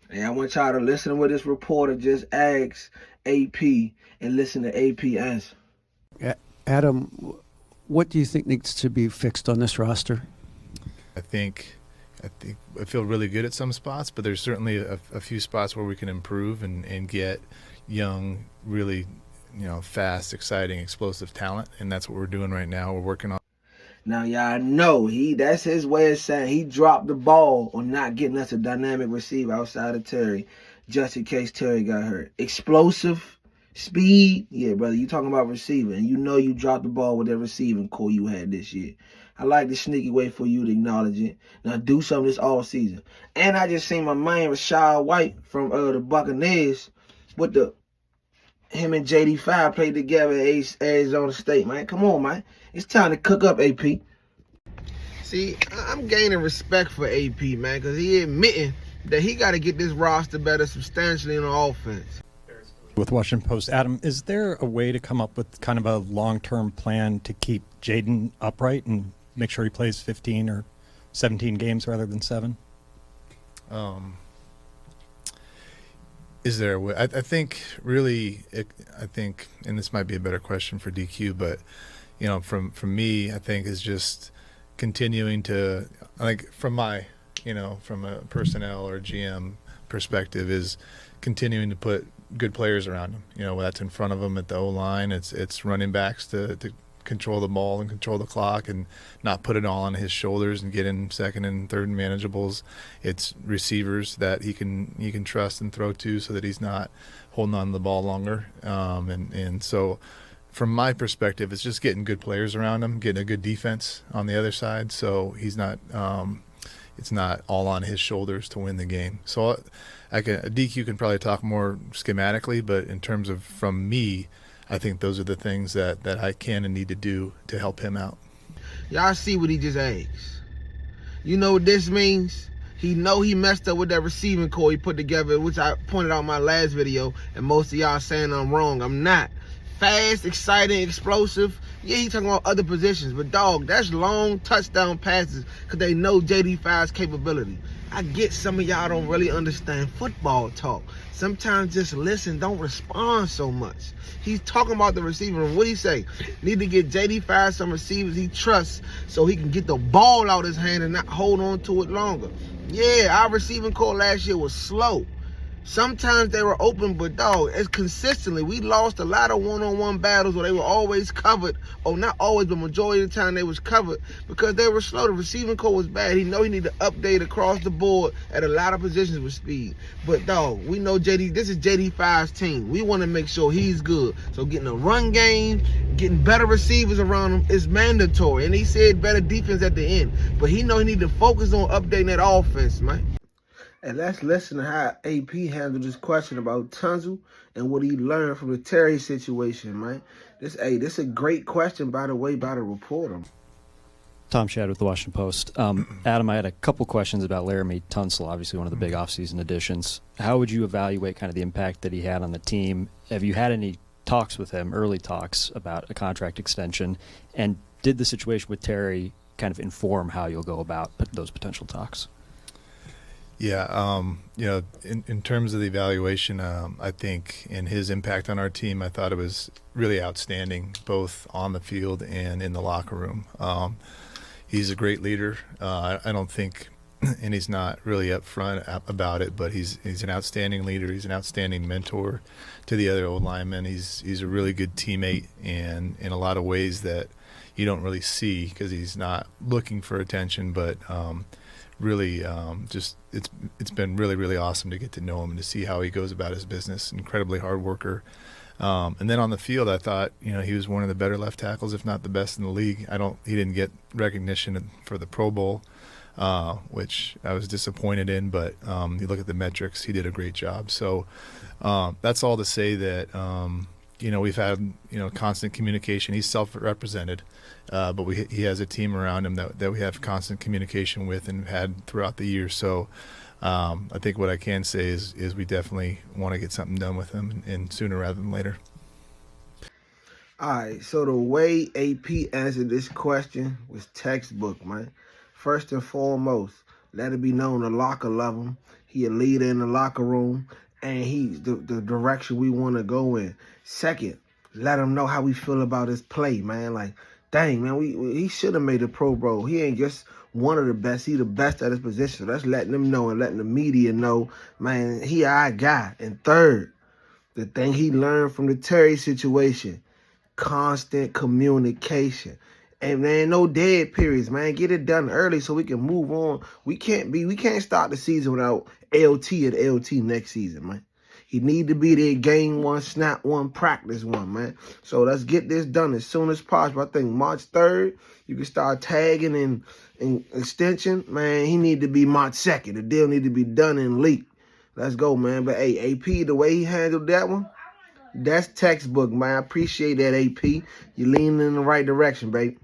And I want y'all to listen to what this reporter just asked AP and listen to AP answer. Adam, what do you think needs to be fixed on this roster? I think I feel really good at some spots, but there's certainly a few spots where we can improve and get young, really, fast, exciting, explosive talent, and that's what we're doing right now. We're working on. Now y'all know that's his way of saying he dropped the ball on not getting us a dynamic receiver outside of Terry, just in case Terry got hurt. Explosive, speed, yeah, brother. You talking about receiver, and you know you dropped the ball with that receiving core you had this year. I like the sneaky way for you to acknowledge it. Now do something this all season. And I just seen my man Rashad White from the Buccaneers with him and JD5 played together at Arizona State, man. Come on, man. It's time to cook up, AP. See, I'm gaining respect for AP, man, because he admitting that he got to get this roster better substantially on offense. With Washington Post, Adam, is there a way to come up with kind of a long-term plan to keep Jaden upright and make sure he plays 15 or 17 games rather than 7? Is there a way? I think really, and this might be a better question for DQ, but from me, I think is just continuing to, from my, from a personnel or GM perspective, is continuing to put good players around him. That's in front of him at the O-line. It's running backs to control the ball and control the clock and not put it all on his shoulders and get in second and third and manageables. It's receivers that he can trust and throw to so that he's not holding on to the ball longer. And so from my perspective, it's just getting good players around him, getting a good defense on the other side, so he's not it's not all on his shoulders to win the game. So DQ can probably talk more schematically, but in terms of from me, I think those are the things that I can and need to do to help him out. Y'all see what he just asked. You know what this means? He know he messed up with that receiving core he put together, which I pointed out in my last video, and most of y'all saying I'm wrong. I'm not. Fast, exciting, explosive. Yeah, he talking about other positions, but dog, that's long touchdown passes because they know JD5's capability. I get some of y'all don't really understand football talk. Sometimes just listen, don't respond so much. He's talking about the receiver, and what he say? Need to get JD5 some receivers he trusts so he can get the ball out his hand and not hold on to it longer. Yeah, our receiving core last year was slow. Sometimes they were open, but dog, it's consistently. We lost a lot of one-on-one battles where they were always covered, or not always, but majority of the time they was covered because they were slow. The receiving core was bad. He know he need to update across the board at a lot of positions with speed. But dog, we know this is JD5's team. We want to make sure he's good. So getting a run game, getting better receivers around him is mandatory. And he said better defense at the end. But he know he need to focus on updating that offense, man. And let's listen to how AP handled this question about Tunzel and what he learned from the Terry situation, man. This is a great question, by the way, by the reporter. Tom Shad with the Washington Post. Adam, I had a couple questions about Laramie Tunsil, obviously one of the big offseason additions. How would you evaluate kind of the impact that he had on the team? Have you had any talks with him, early talks, about a contract extension? And did the situation with Terry kind of inform how you'll go about those potential talks? Yeah, in terms of the evaluation, I think in his impact on our team, I thought it was really outstanding, both on the field and in the locker room. He's a great leader. I don't think, and he's not really upfront about it, but he's an outstanding leader. He's an outstanding mentor to the other old linemen. He's a really good teammate, and in a lot of ways that you don't really see because he's not looking for attention, but really just it's been really, really awesome to get to know him and to see how he goes about his business. Incredibly hard worker. And then on the field, I thought he was one of the better left tackles, if not the best in the league. He didn't get recognition for the Pro Bowl, which I was disappointed in. But you look at the metrics, he did a great job. So that's all to say that we've had constant communication. He's self-represented, but he has a team around him that we have constant communication with and had throughout the year. So I think what I can say is we definitely want to get something done with him, and sooner rather than later. All right, so the way AP answered this question was textbook, man. First and foremost, let it be known the locker love him. He a leader in the locker room, and he's the direction we want to go in. Second, let him know how we feel about his play, man. Like, dang, man, he should have made the Pro Bowl. He ain't just one of the best. He the best at his position. So that's letting them know and letting the media know, man, he our guy. And third, the thing he learned from the Terry situation, constant communication. And there ain't no dead periods, man. Get it done early so we can move on. We can't start the season without LT at LT next season, man. He need to be there game one, snap one, practice one, man. So let's get this done as soon as possible. I think March 3rd, you can start tagging and extension. Man, he need to be March 2nd. The deal need to be done and leaked. Let's go, man. But, hey, AP, the way he handled that one, that's textbook, man. I appreciate that, AP. You're leaning in the right direction, babe.